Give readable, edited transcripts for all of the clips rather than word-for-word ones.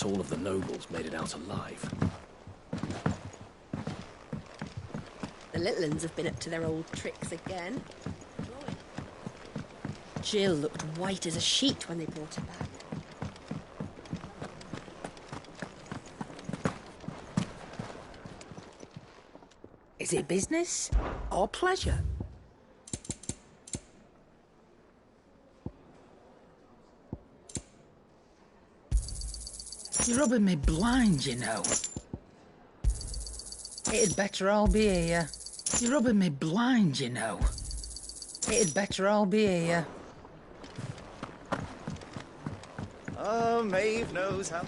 not all of the nobles made it out alive. The little uns have been up to their old tricks again. Jill looked white as a sheet when they brought her back. Is it business or pleasure? You're rubbing me blind, you know. It'd better all be here. You're rubbing me blind, you know. It'd better all be here. Oh, Maeve knows how.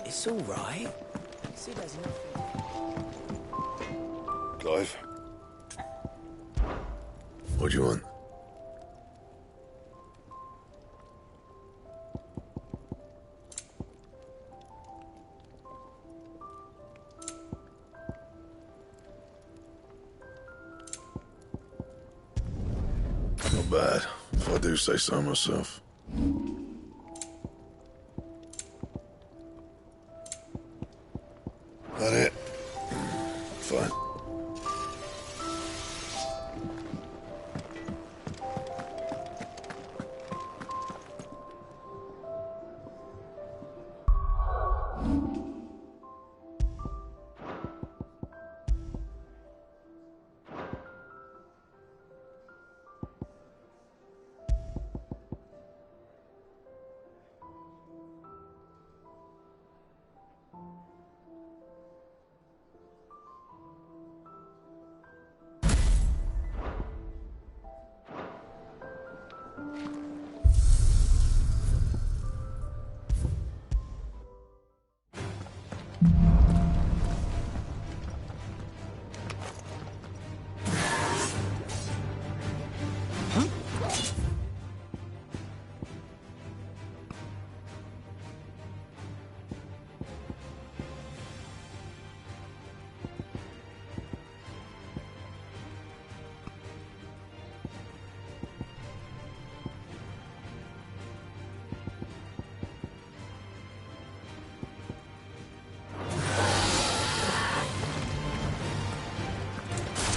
It's all right. Sue does nothing. Clive? What do you want? Not bad, if I do say so myself. That it? Fine.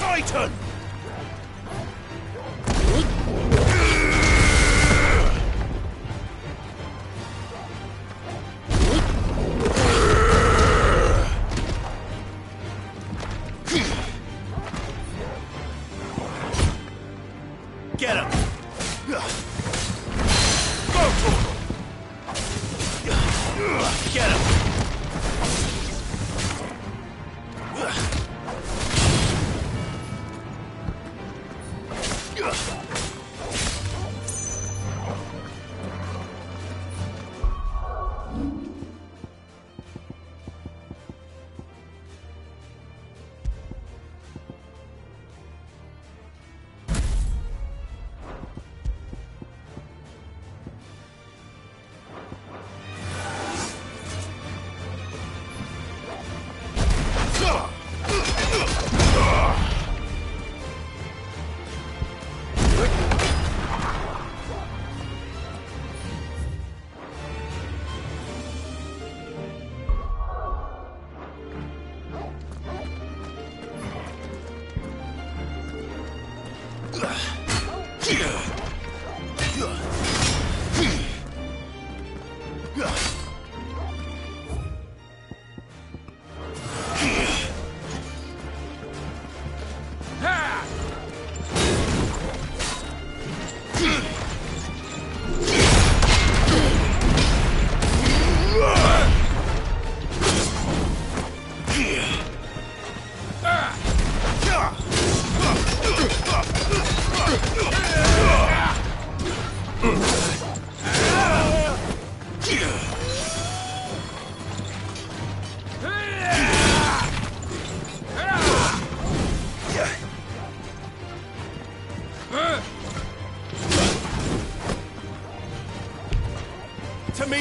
Titan! Get him! Go for him! Get him!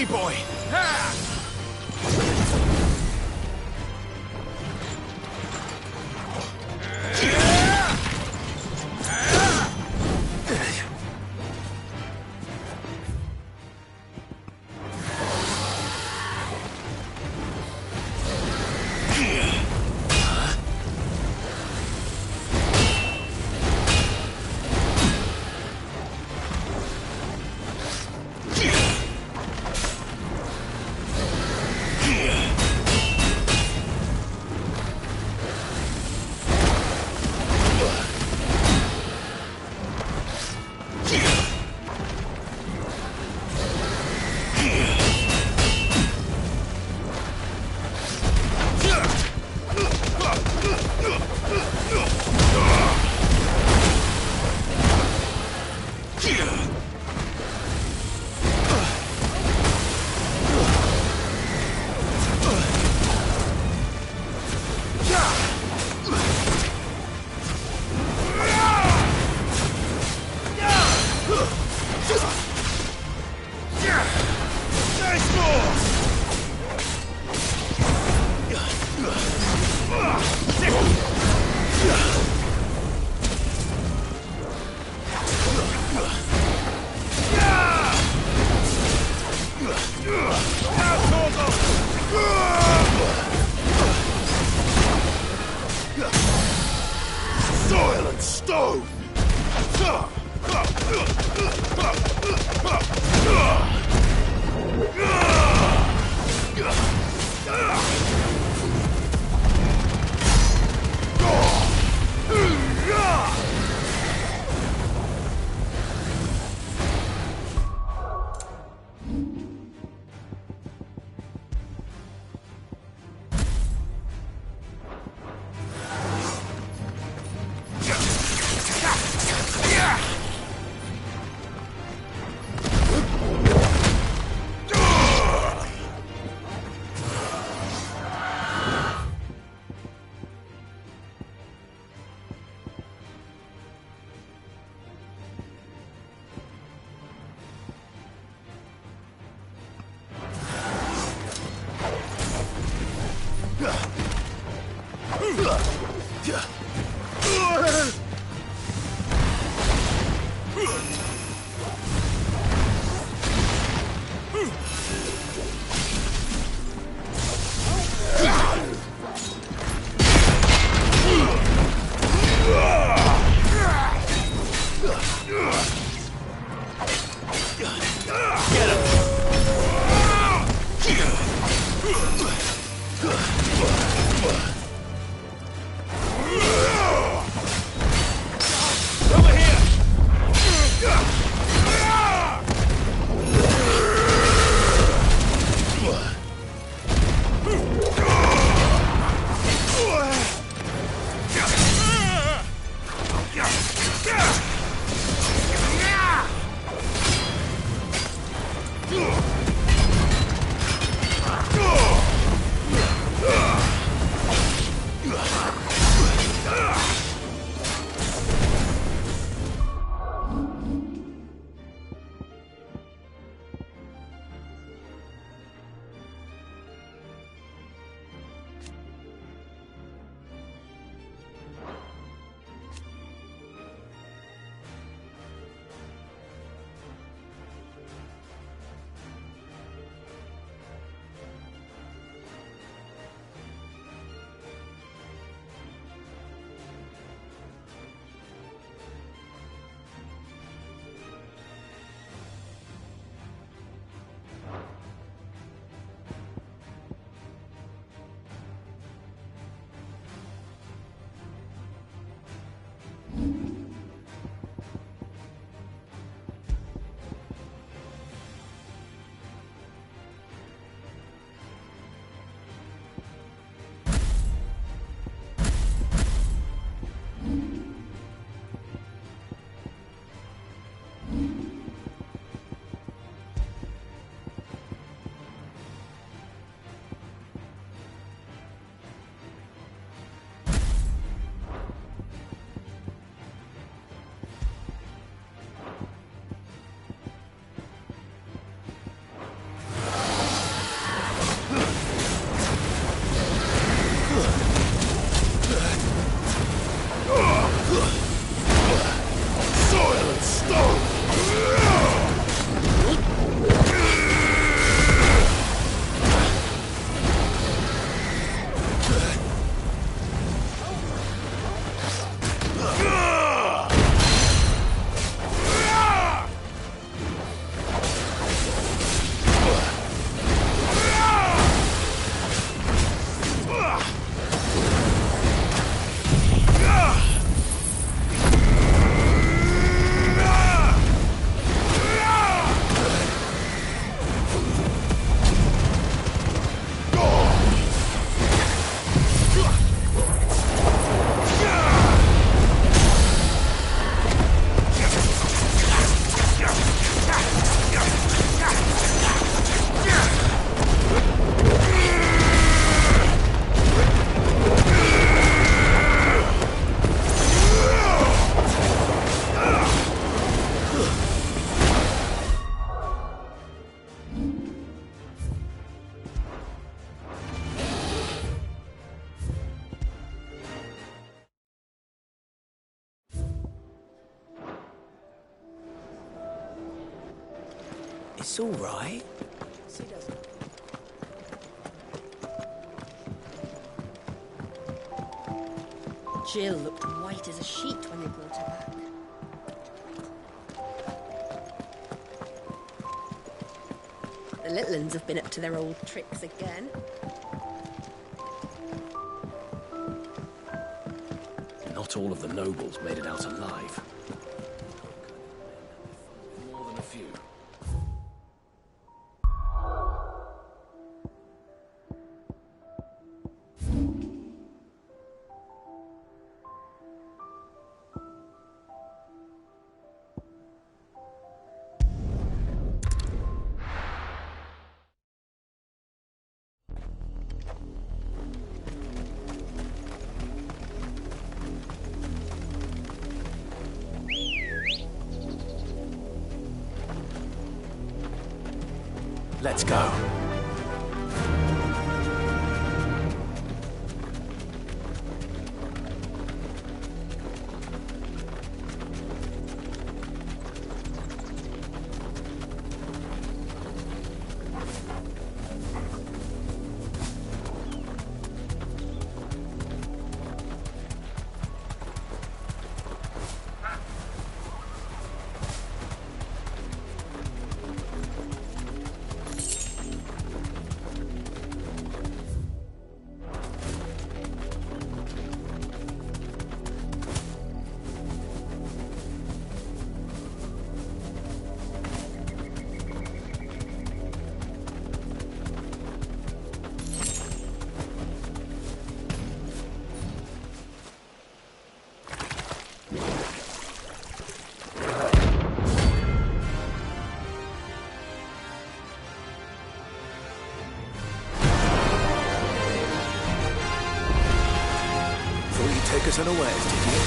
Easy, boy! Soil and stone! Get him! It's all right. Jill looked white as a sheet when they brought her back. The little uns have been up to their old tricks again. Not all of the nobles made it out alive. More than a few. Let's go. Take us unawares, did you?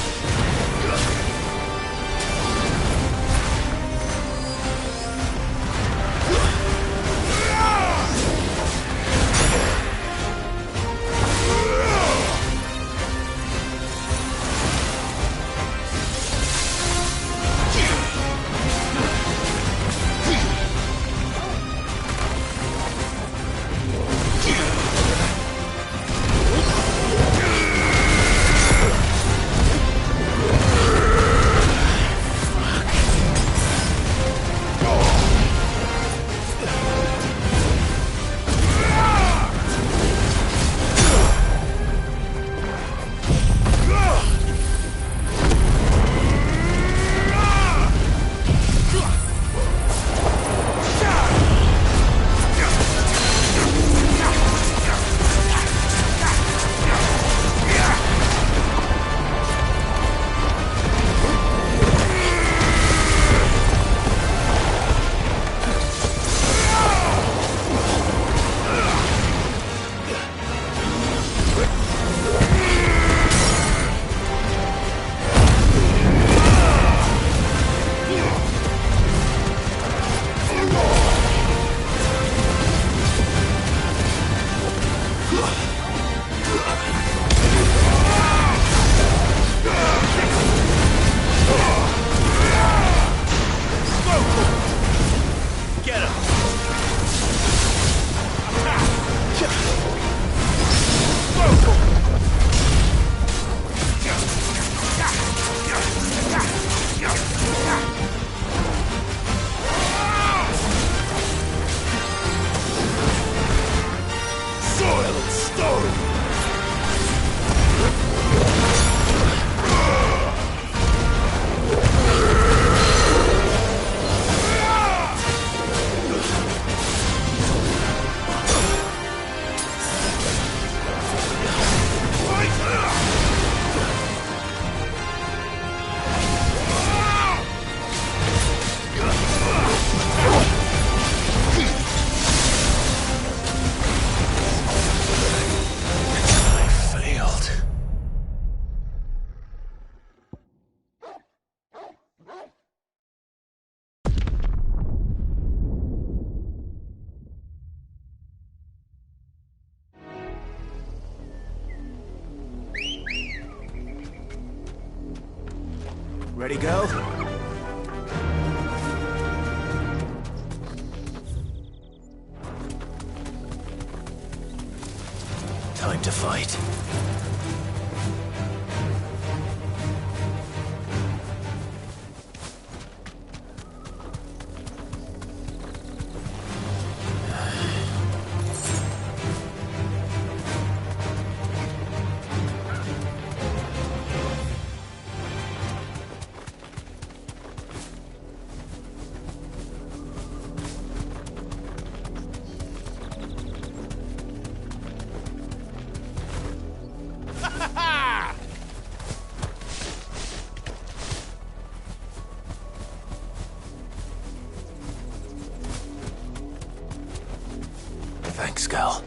Ready, go? Time to fight. Thanks, girl.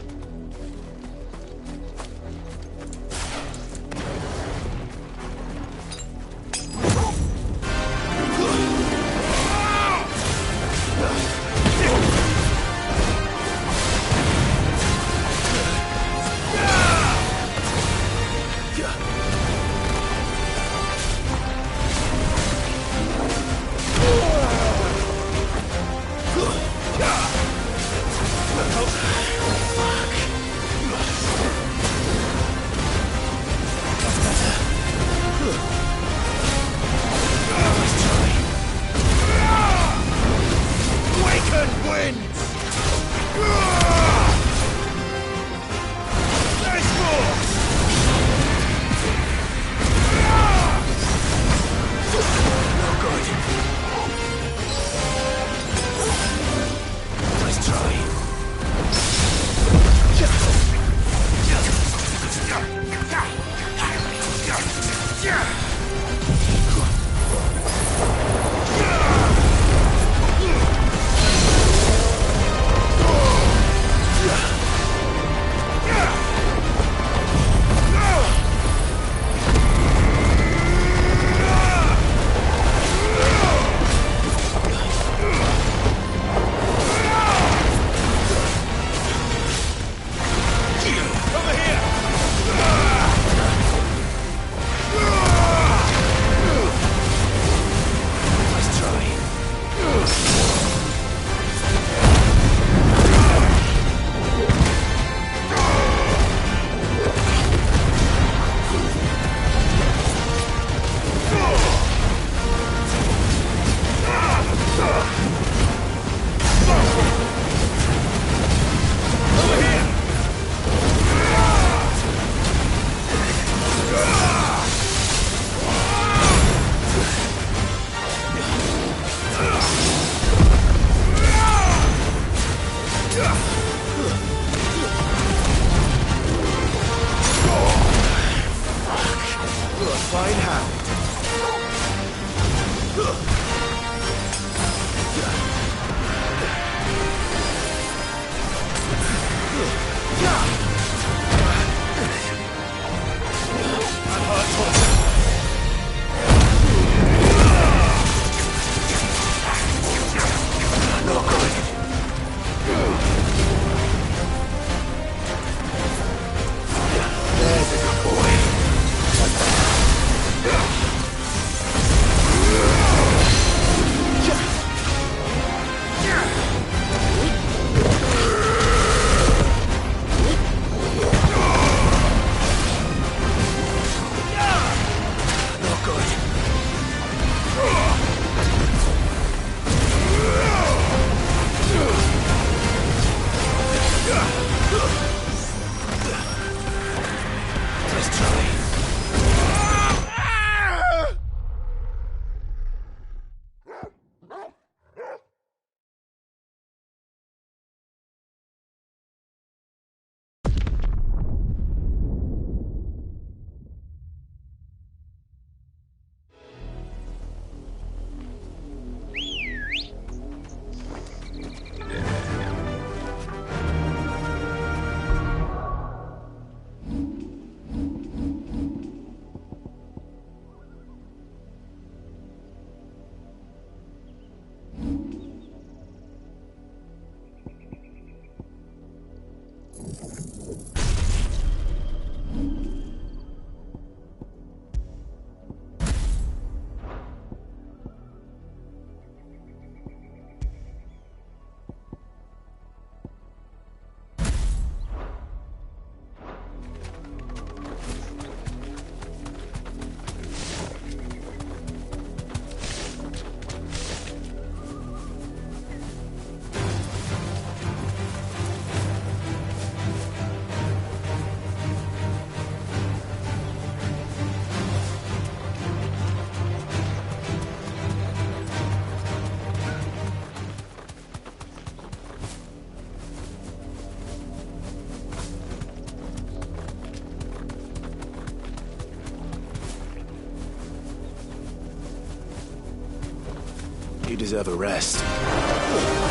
deserve a rest. Why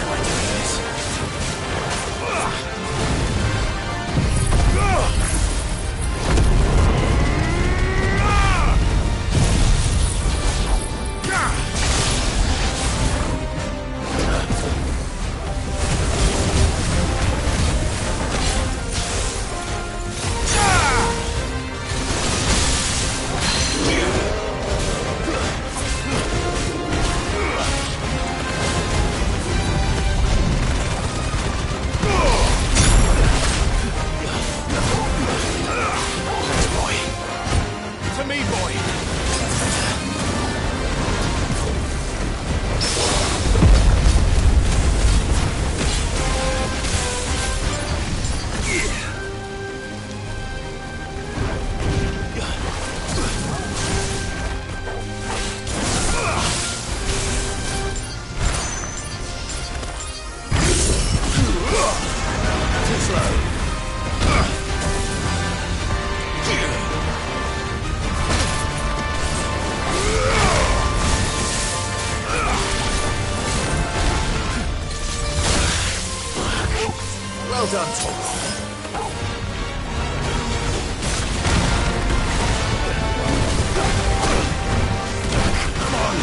am I doing this? Well done, Tom. Come on!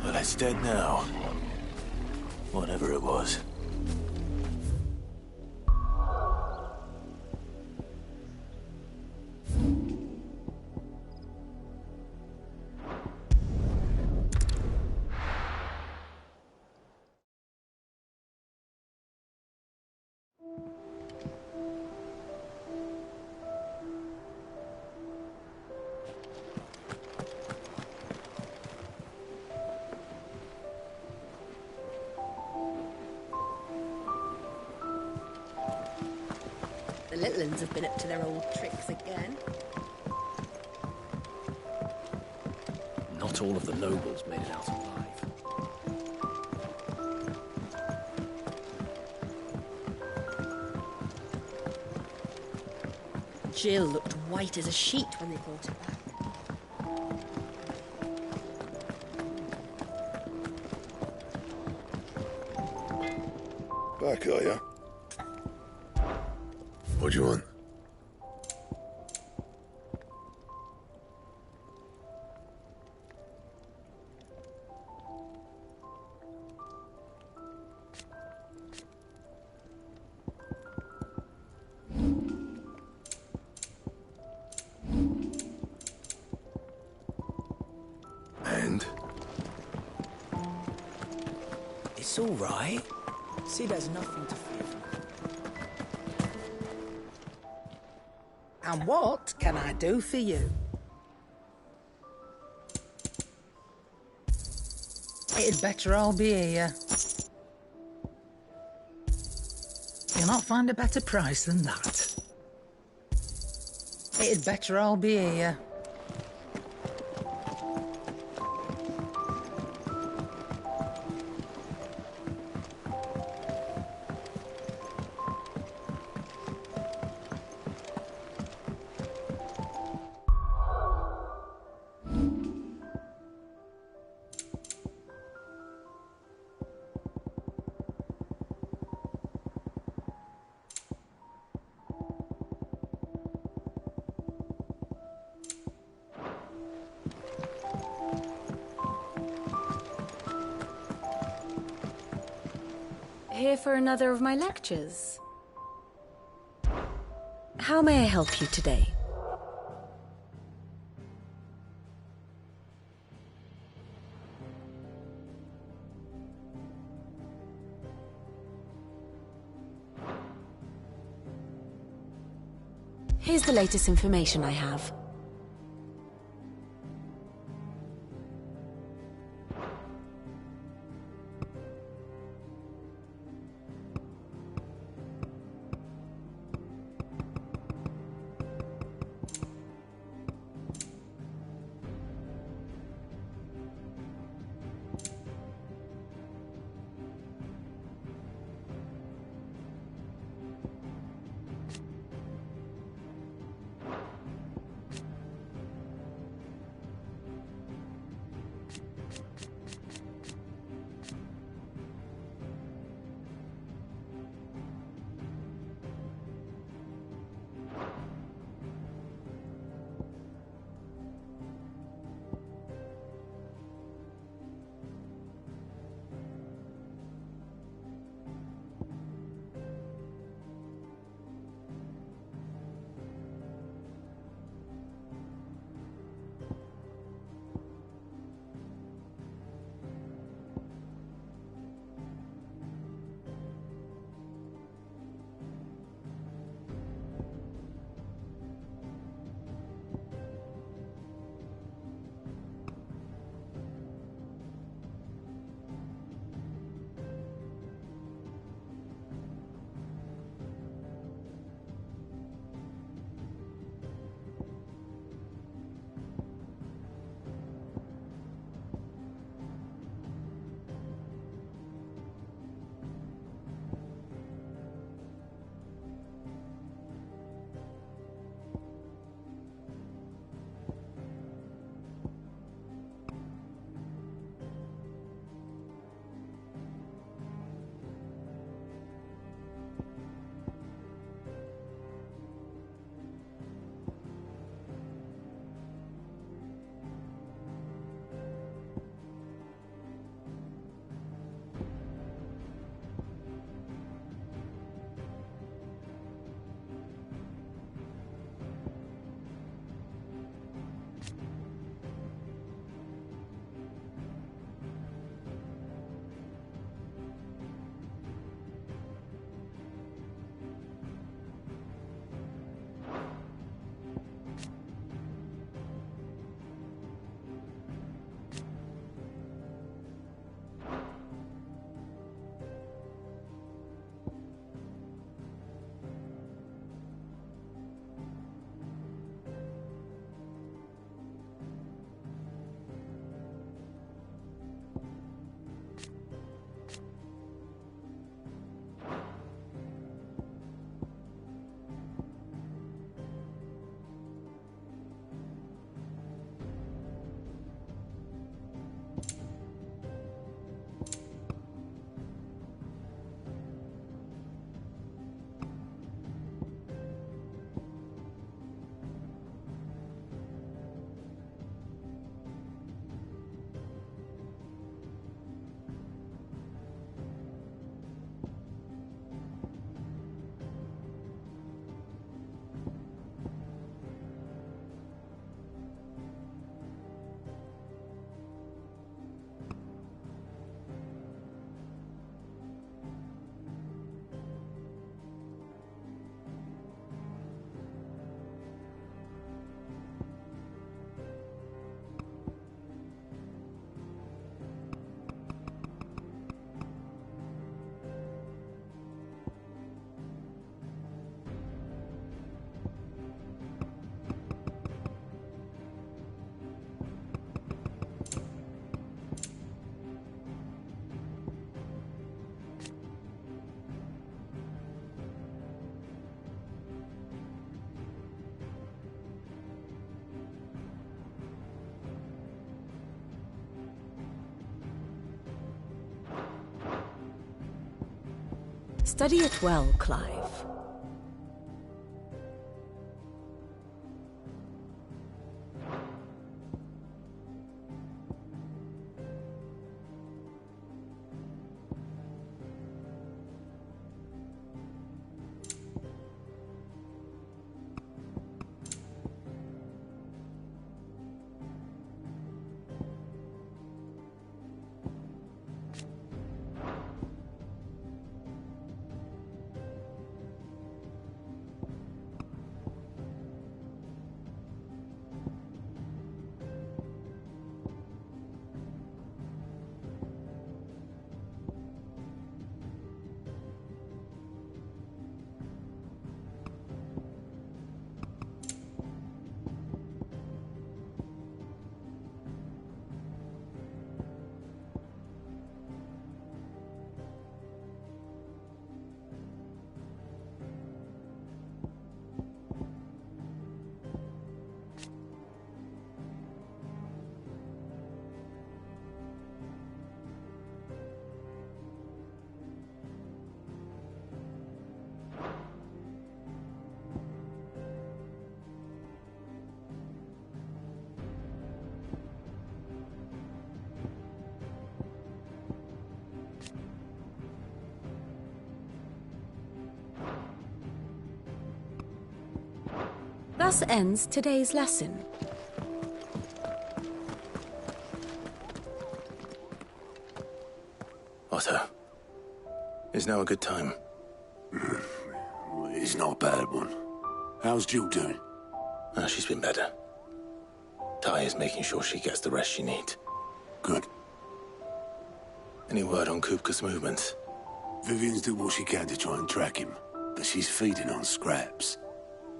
Well, it's dead now. Whatever it was. The little ones have been up to their old tricks again. Not all of the nobles made it out alive. Jill looked white as a sheet when they brought it back. Back, are ya? What do you want? And? It's all right. See, there's nothing to fear. And what can I do for you? It'd better all be here. You'll not find a better price than that. It'd better all be here. Here for another of my lectures. How may I help you today? Here's the latest information I have. Study it well, Clive. Thus ends today's lesson. Otto, is now a good time? It's not a bad one. How's Jill doing? She's been better. Ty is making sure she gets the rest she needs. Good. Any word on Kupka's movements? Vivian's doing what she can to try and track him, but she's feeding on scraps.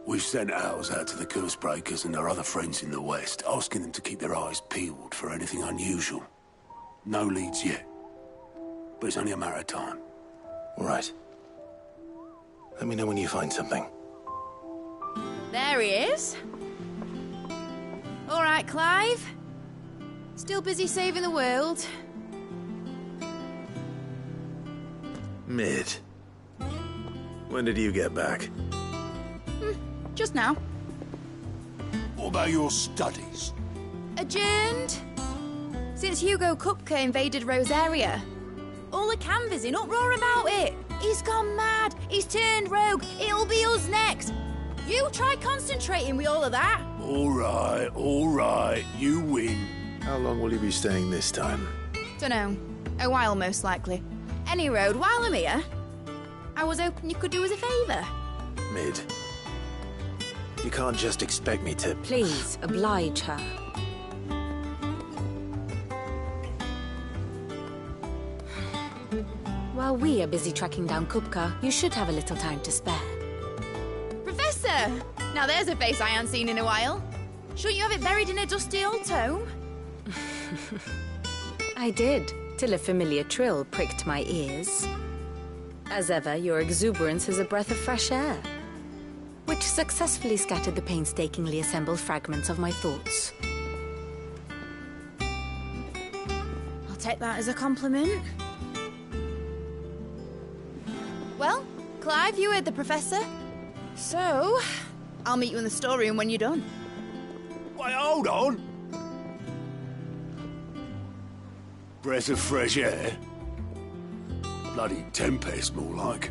We've sent ours out to the Cursebreakers and their other friends in the West, asking them to keep their eyes peeled for anything unusual. No leads yet, but it's only a matter of time. All right. Let me know when you find something. There he is. All right, Clive. Still busy saving the world. Mid. When did you get back? Just now. What about your studies? Adjourned. Since Hugo Kupka invaded Rosaria. All the canvass in uproar about it. He's gone mad. He's turned rogue. It'll be us next. You try concentrating with all of that. All right. You win. How long will you be staying this time? Dunno. A while, most likely. Any road, while I'm here, I was hoping you could do us a favour. Mid. You can't just expect me to... Please, oblige her. While we are busy tracking down Kupka, you should have a little time to spare. Professor! Now there's a face I haven't seen in a while. Shouldn't you have it buried in a dusty old tome? I did, till a familiar trill pricked my ears. As ever, your exuberance is a breath of fresh air, which successfully scattered the painstakingly assembled fragments of my thoughts. I'll take that as a compliment. Well, Clive, you heard the professor. So, I'll meet you in the storeroom when you're done. Wait, hold on. Breath of fresh air? Bloody tempest, more like.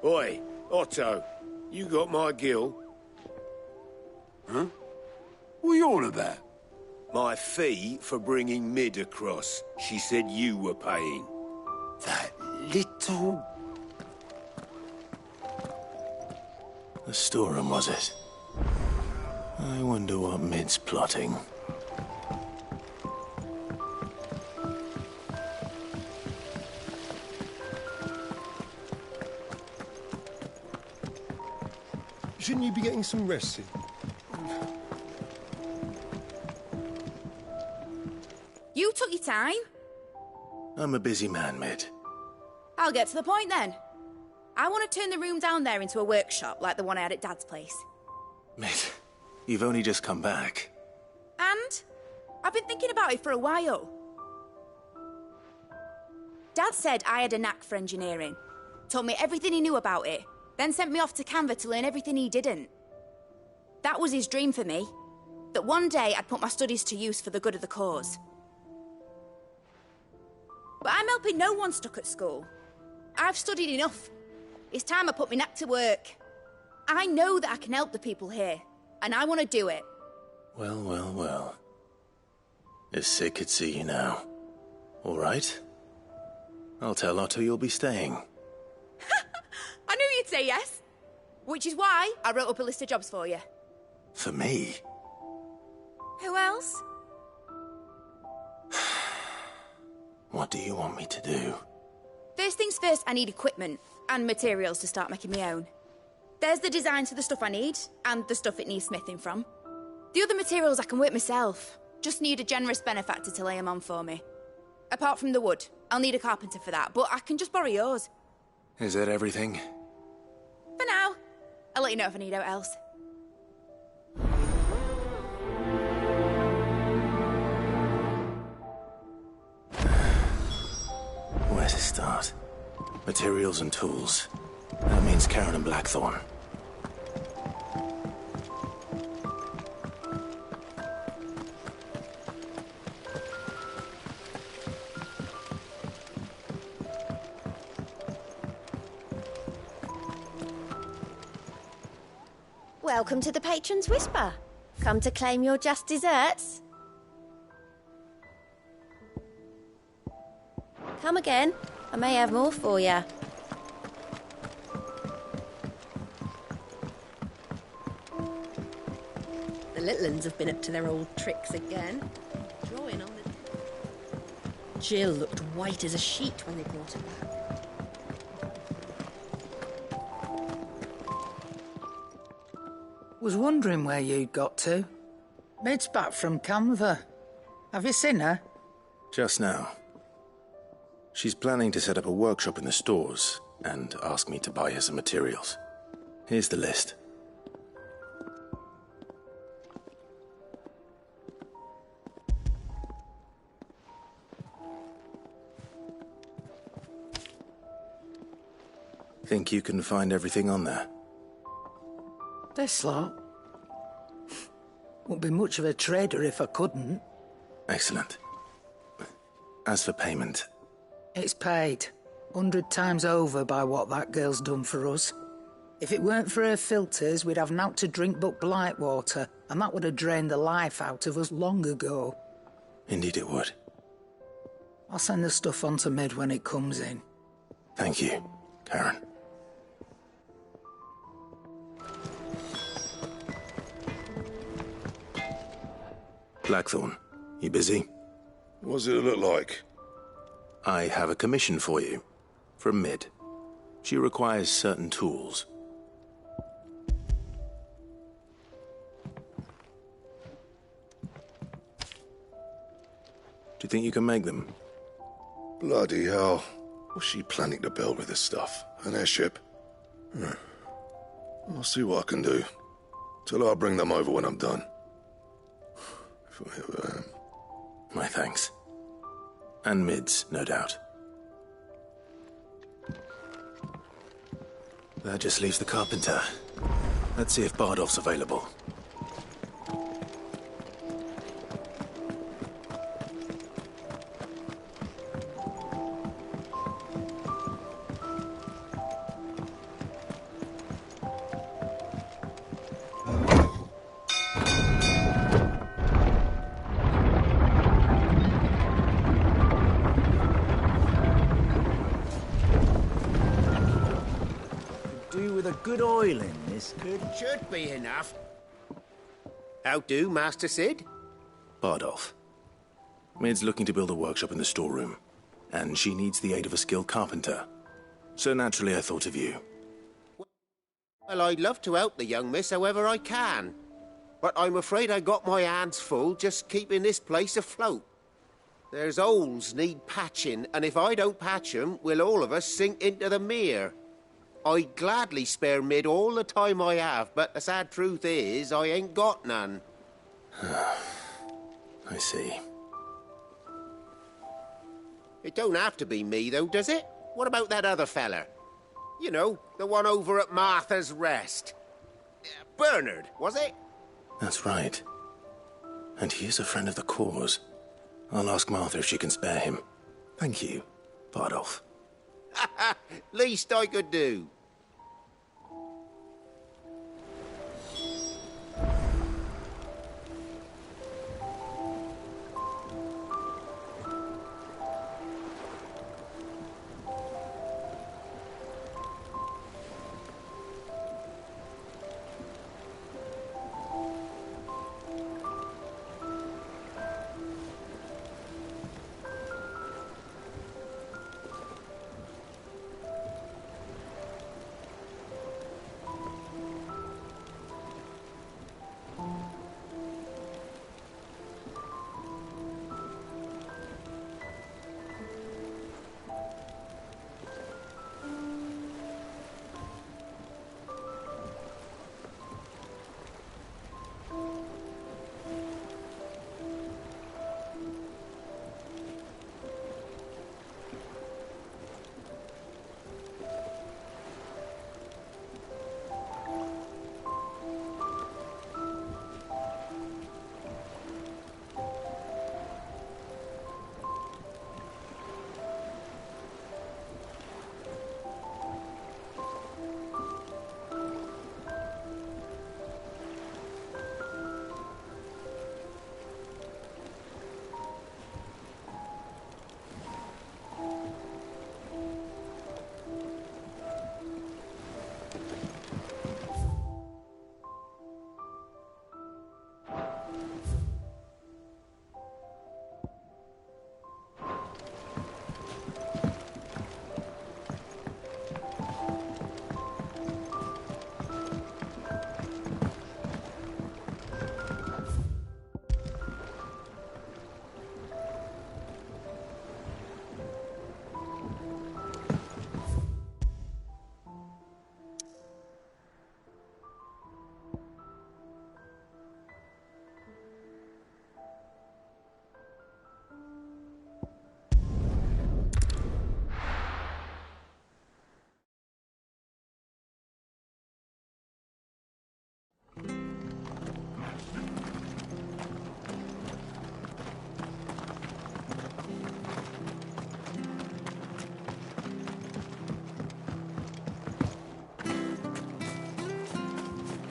Oi, Otto, you got my gill? Huh? What are you on about? My fee for bringing Mid across. She said you were paying. That little... The storeroom, was it? I wonder what Mid's plotting. Shouldn't you be getting some rest soon? You took your time. I'm a busy man, Mid. I'll get to the point then. I want to turn the room down there into a workshop like the one I had at Dad's place. Mid, you've only just come back. And I've been thinking about it for a while. Dad said I had a knack for engineering. Told me everything he knew about it, then sent me off to Canva to learn everything he didn't. That was his dream for me. That one day I'd put my studies to use for the good of the cause. But I'm helping no one stuck at school. I've studied enough. It's time I put my knack to work. I know that I can help the people here, and I want to do it. Well, well, well. If Sid could see you now. All right. I'll tell Otto you'll be staying. I knew you'd say yes. Which is why I wrote up a list of jobs for you. For me? Who else? What do you want me to do? First things first, I need equipment and materials to start making my own. There's the designs for the stuff I need, and the stuff it needs smithing from. The other materials I can work myself. Just need a generous benefactor to lay them on for me. Apart from the wood, I'll need a carpenter for that, but I can just borrow yours. Is that everything? For now. I'll let you know if I need out else. Where to start? Materials and tools. That means Karen and Blackthorn. Welcome to the Patron's Whisper. Come to claim your just desserts? Come again. I may have more for you. The little uns have been up to their old tricks again. Drawing on the... Jill looked white as a sheet when they brought her back. Was wondering where you'd got to. Mid's back from Canva. Have you seen her? Just now. She's planning to set up a workshop in the stores and ask me to buy her some materials. Here's the list. Think you can find everything on there? This lot. Wouldn't be much of a trader if I couldn't. Excellent. As for payment... It's paid. 100 times over by what that girl's done for us. If it weren't for her filters, we'd have naught to drink but blight water, and that would have drained the life out of us long ago. Indeed it would. I'll send the stuff on to Mid when it comes in. Thank you, Karen. Blackthorn, you busy? What does it look like? I have a commission for you. From Mid. She requires certain tools. Do you think you can make them? Bloody hell. What's she planning to build with this stuff? An airship? I'll see what I can do. Tell her I'll bring them over when I'm done. If I ever am. My thanks. And Mid's, no doubt. That just leaves the carpenter. Let's see if Bardolph's available. Good oil in this. Should be enough. How do, Master Sid? Bardolph. Mid's looking to build a workshop in the storeroom, and she needs the aid of a skilled carpenter. So naturally I thought of you. Well, I'd love to help the young miss however I can. But I'm afraid I got my hands full just keeping this place afloat. There's holes need patching, and if I don't patch them, we'll all of us sink into the mere. I'd gladly spare Mid all the time I have, but the sad truth is, I ain't got none. I see. It don't have to be me, though, does it? What about that other fella? You know, the one over at Martha's Rest. Bernard, was it? That's right. And he is a friend of the cause. I'll ask Martha if she can spare him. Thank you, Bardolph. Least I could do.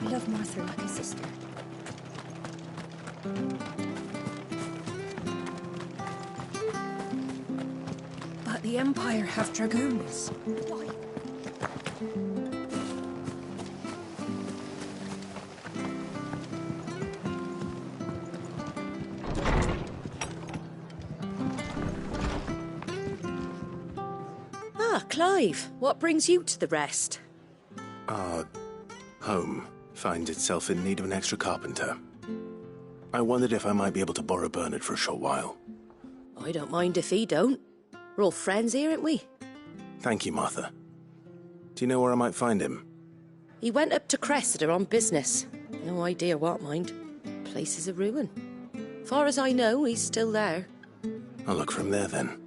I love Martha like a sister. But the Empire have dragoons. Why? Ah, Clive, what brings you to the Rest? Our home finds itself in need of an extra carpenter. I wondered if I might be able to borrow Bernard for a short while. I don't mind if he don't. We're all friends here, aren't we? Thank you, Martha. Do you know where I might find him? He went up to Cressida on business. No idea what, mind. Place is a ruin. Far as I know, he's still there. I'll look for him there, then.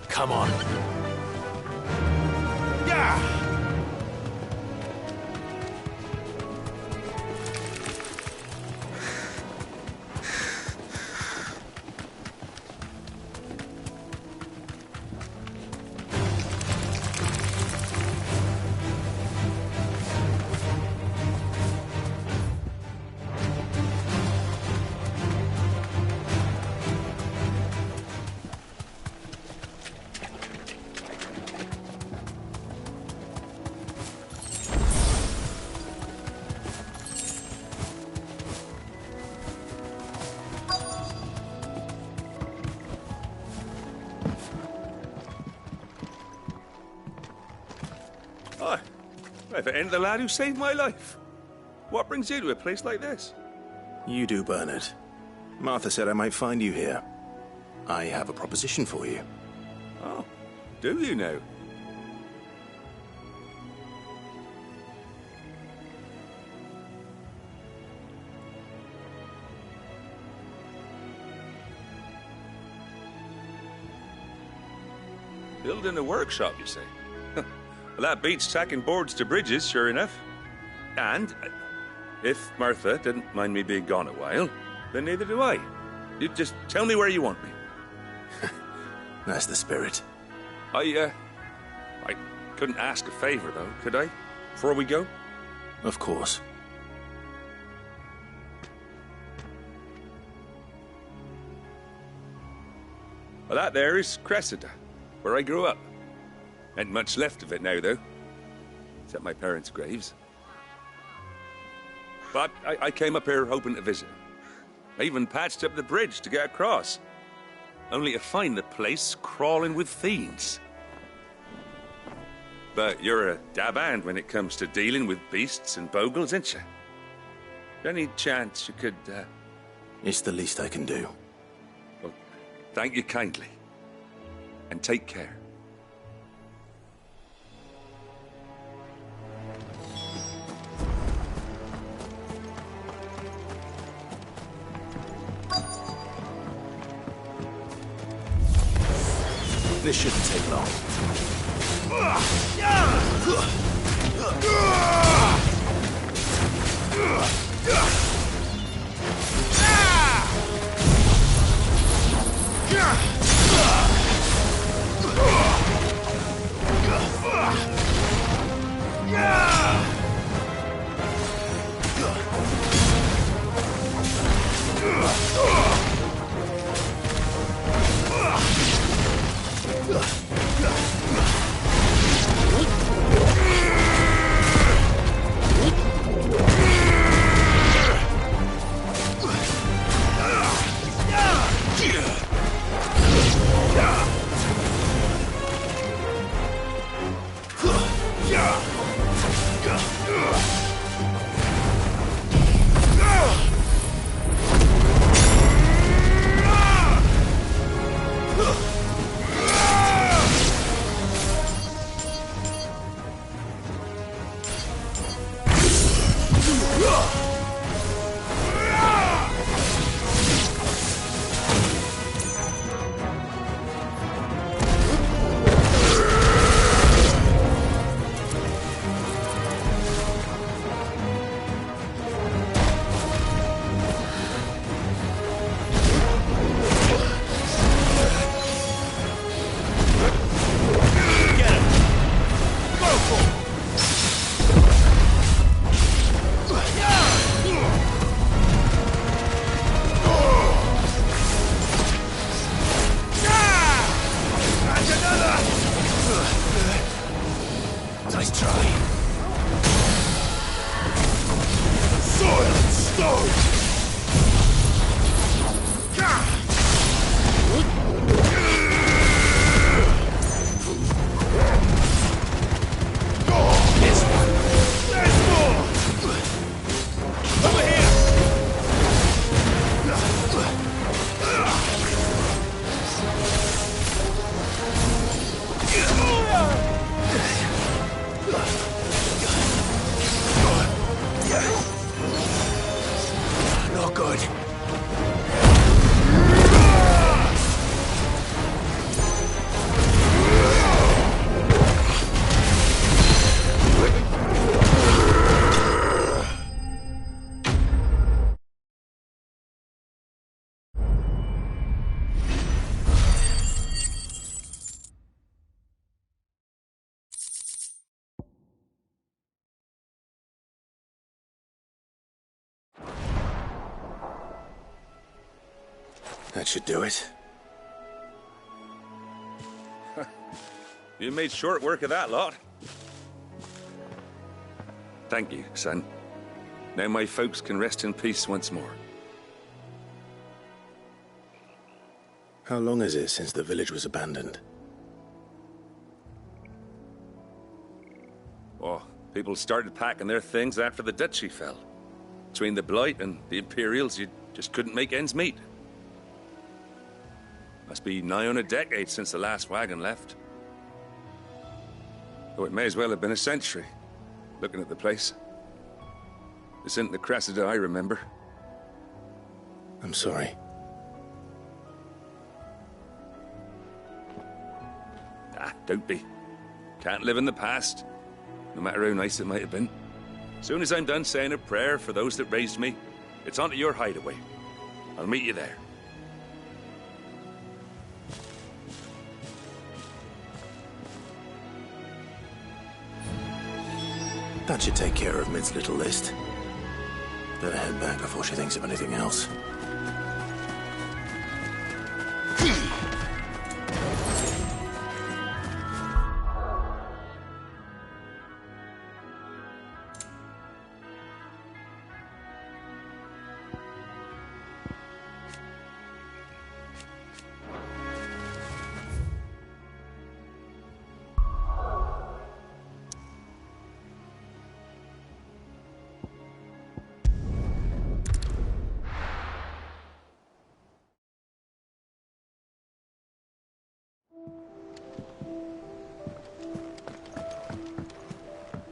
Come on. Hi. If it ain't the lad who saved my life. What brings you to a place like this? You do, Bernard. Martha said I might find you here. I have a proposition for you. Oh, do you now? Building a workshop, you say? Well, that beats tacking boards to bridges, sure enough. And if Martha didn't mind me being gone a while, then neither do I. You just tell me where you want me. That's the spirit. I couldn't ask a favor, though, could I? Before we go? Of course. Well, that there is Cressida, where I grew up. Ain't much left of it now, though. Except my parents' graves. But I came up here hoping to visit. I even patched up the bridge to get across. Only to find the place crawling with fiends. But you're a dab hand when it comes to dealing with beasts and bogles, ain't you? Any chance you could, It's the least I can do. Well, thank you kindly. And take care. This shouldn't take long. Nice try. Silent stone! Not good. That should do it. You made short work of that lot. Thank you, son. Now my folks can rest in peace once more. How long is it since the village was abandoned? Oh, people started packing their things after the duchy fell. Between the Blight and the Imperials, you just couldn't make ends meet. Must be nigh on a decade since the last wagon left. Though it may as well have been a century, looking at the place. This isn't the Cressida I remember. I'm sorry. Don't be. Can't live in the past, no matter how nice it might have been. Soon as I'm done saying a prayer for those that raised me, it's on to your hideaway. I'll meet you there. That should take care of Mid's little list. Better head back before she thinks of anything else.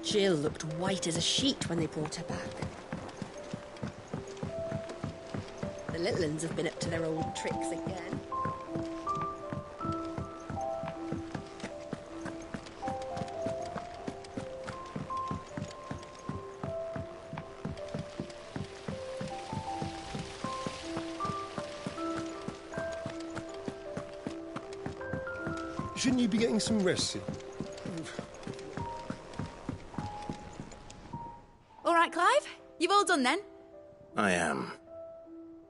Jill looked white as a sheet when they brought her back. The little uns have been up to their old tricks again. Shouldn't you be getting some rest, Sid? All right, Clive? You've all done then? I am.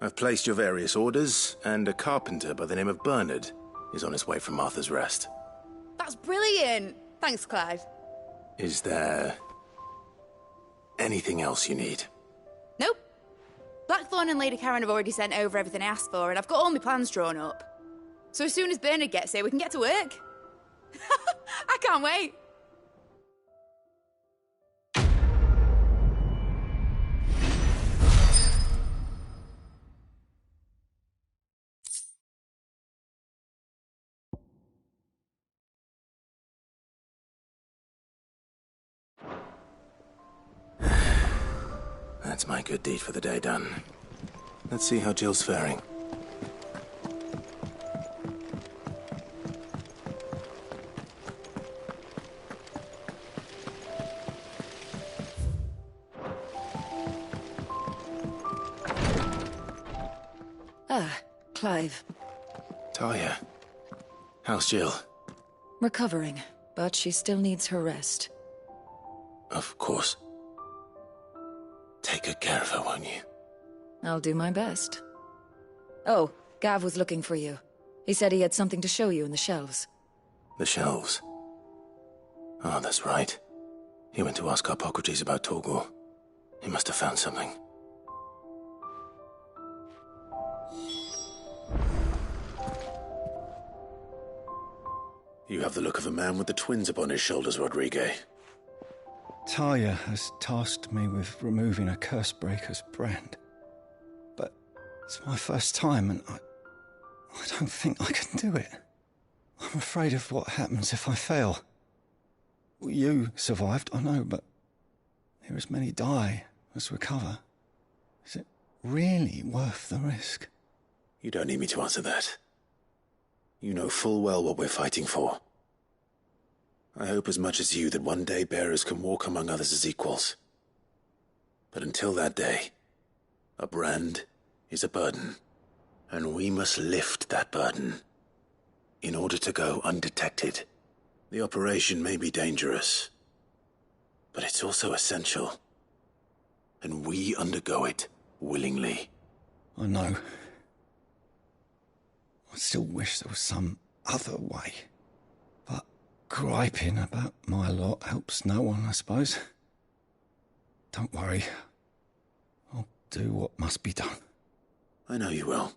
I've placed your various orders, and a carpenter by the name of Bernard is on his way from Arthur's Rest. That's brilliant. Thanks, Clive. Is there anything else you need? Nope. Blackthorn and Lady Karen have already sent over everything I asked for, and I've got all my plans drawn up. So as soon as Bernard gets here, we can get to work. I can't wait. That's my good deed for the day done. Let's see how Jill's faring. Clive. Talia. How's Jill? Recovering, but she still needs her rest. Of course. Take good care of her, won't you? I'll do my best. Oh, Gav was looking for you. He said he had something to show you in the shelves. The shelves? Oh, that's right. He went to ask Harpocrates about Torgor. He must have found something. You have the look of a man with the twins upon his shoulders, Rodrigue. Talia has tasked me with removing a Cursebreaker's brand. But it's my first time, and I don't think I can do it. I'm afraid of what happens if I fail. You survived, I know, but there as many die as recover. Is it really worth the risk? You don't need me to answer that. You know full well what we're fighting for. I hope as much as you that one day bearers can walk among others as equals. But until that day, a brand is a burden, and we must lift that burden in order to go undetected. The operation may be dangerous, but it's also essential, and we undergo it willingly. I know. I still wish there was some other way. But griping about my lot helps no one, I suppose. Don't worry. I'll do what must be done. I know you will.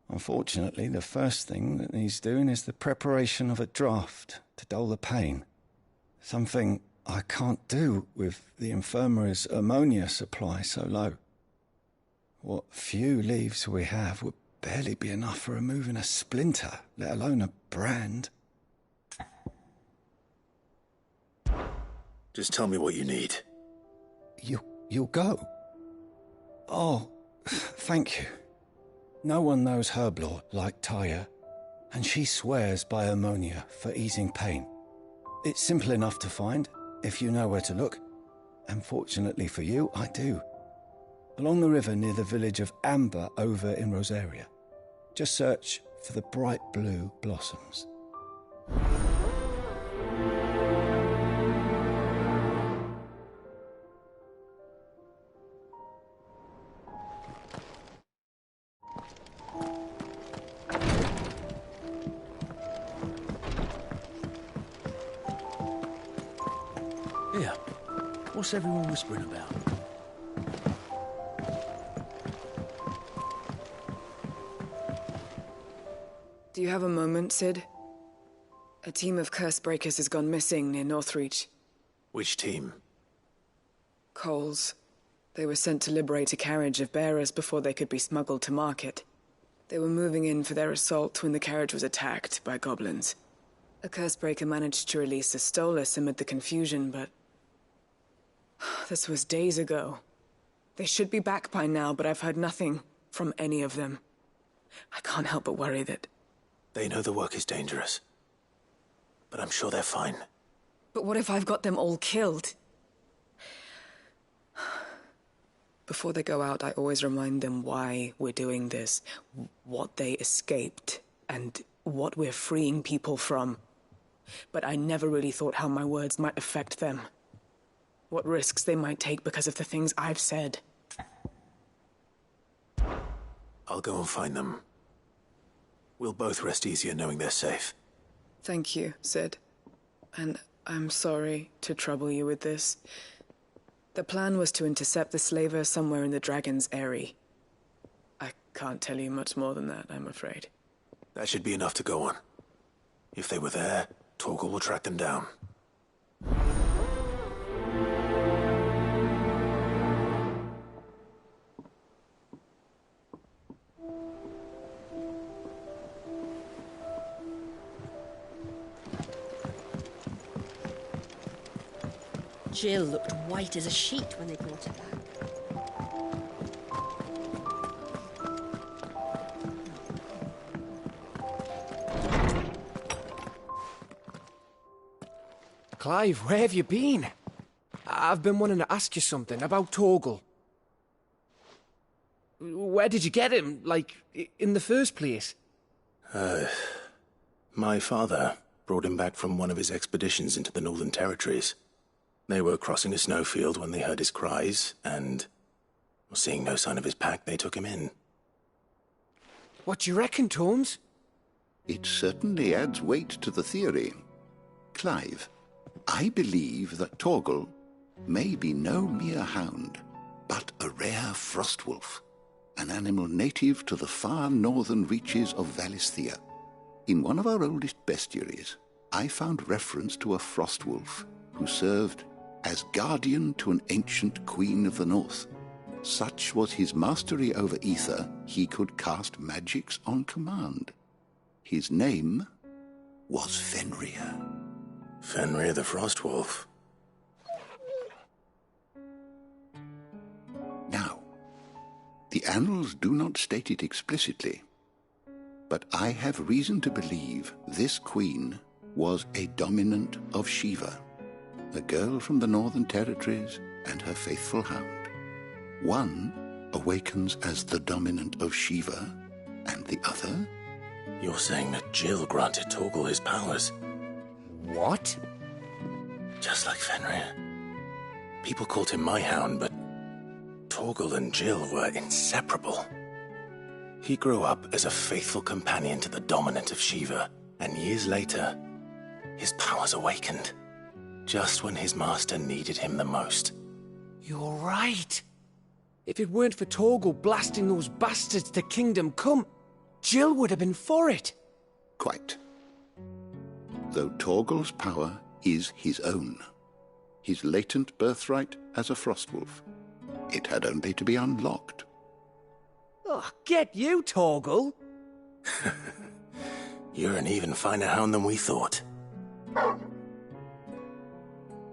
Unfortunately, the first thing that needs doing is the preparation of a draft to dull the pain. Something I can't do with the infirmary's ammonia supply so low. What few leaves we have would barely be enough for removing a splinter, let alone a brand. Just tell me what you need. You'll go? Oh, thank you. No one knows herb lore like Taya, and she swears by ammonia for easing pain. It's simple enough to find, if you know where to look. And fortunately for you, I do. Along the river near the village of Amber over in Rosaria. Just search for the bright blue blossoms. Here, what's everyone whispering about? Do you have a moment, Sid? A team of Cursebreakers has gone missing near Northreach. Which team? Coles. They were sent to liberate a carriage of bearers before they could be smuggled to market. They were moving in for their assault when the carriage was attacked by goblins. A Cursebreaker managed to release a Stolas amid the confusion, but... this was days ago. They should be back by now, but I've heard nothing from any of them. I can't help but worry that... They know the work is dangerous. But I'm sure they're fine. But what if I've got them all killed? Before they go out, I always remind them why we're doing this, what they escaped, and what we're freeing people from. But I never really thought how my words might affect them. What risks they might take because of the things I've said. I'll go and find them. We'll both rest easier knowing they're safe. Thank you, Sid. And I'm sorry to trouble you with this. The plan was to intercept the slaver somewhere in the Dragon's Eyrie. I can't tell you much more than that, I'm afraid. That should be enough to go on. If they were there, Torgal will track them down. Jill looked white as a sheet when they brought her back. Clive, where have you been? I've been wanting to ask you something about Torgal. Where did you get him, like, in the first place? My father brought him back from one of his expeditions into the Northern Territories. They were crossing a snowfield when they heard his cries, and, seeing no sign of his pack, they took him in. What do you reckon, Tomes? It certainly adds weight to the theory. Clive, I believe that Torgal may be no mere hound, but a rare frostwolf, an animal native to the far northern reaches of Valisthea. In one of our oldest bestiaries, I found reference to a frostwolf who served as guardian to an ancient queen of the north. Such was his mastery over ether, he could cast magics on command. His name was Fenrir. Fenrir the Frostwolf. Now, the annals do not state it explicitly, but I have reason to believe this queen was a dominant of Shiva, a girl from the Northern Territories and her faithful hound. One awakens as the dominant of Shiva, and the other... You're saying that Jill granted Torgal his powers? What? Just like Fenrir. People called him my hound, but Torgal and Jill were inseparable. He grew up as a faithful companion to the dominant of Shiva, and years later, his powers awakened. Just when his master needed him the most. You're right. If it weren't for Torgal blasting those bastards to Kingdom Come, Jill would have been for it. Quite. Though Torgal's power is his own, his latent birthright as a Frostwolf. It had only to be unlocked. Oh, get you, Torgal! You're an even finer hound than we thought.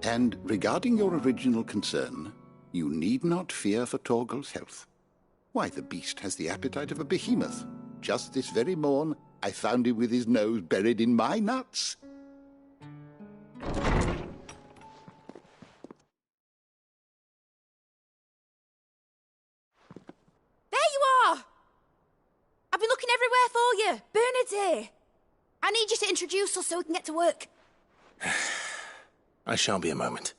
And regarding your original concern, you need not fear for Torgal's health. Why, the beast has the appetite of a behemoth. Just this very morn, I found him with his nose buried in my nuts. There you are! I've been looking everywhere for you. Bernard's here. I need you to introduce us so we can get to work. I shan't be a moment.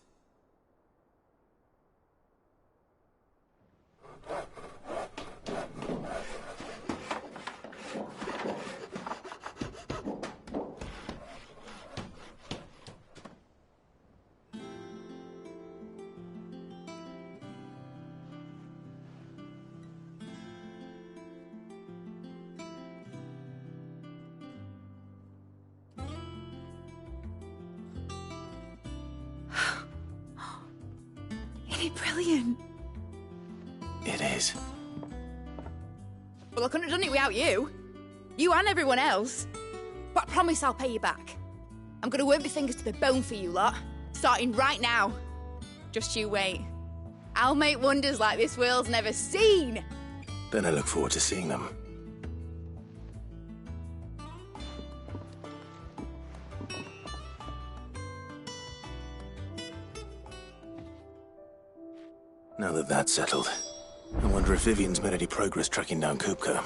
Isn't it brilliant? It is. Well, I couldn't have done it without you. You and everyone else. But I promise I'll pay you back. I'm gonna work my fingers to the bone for you lot, starting right now. Just you wait. I'll make wonders like this world's never seen. Then I look forward to seeing them. Now that that's settled, I wonder if Vivian's made any progress tracking down Kupka.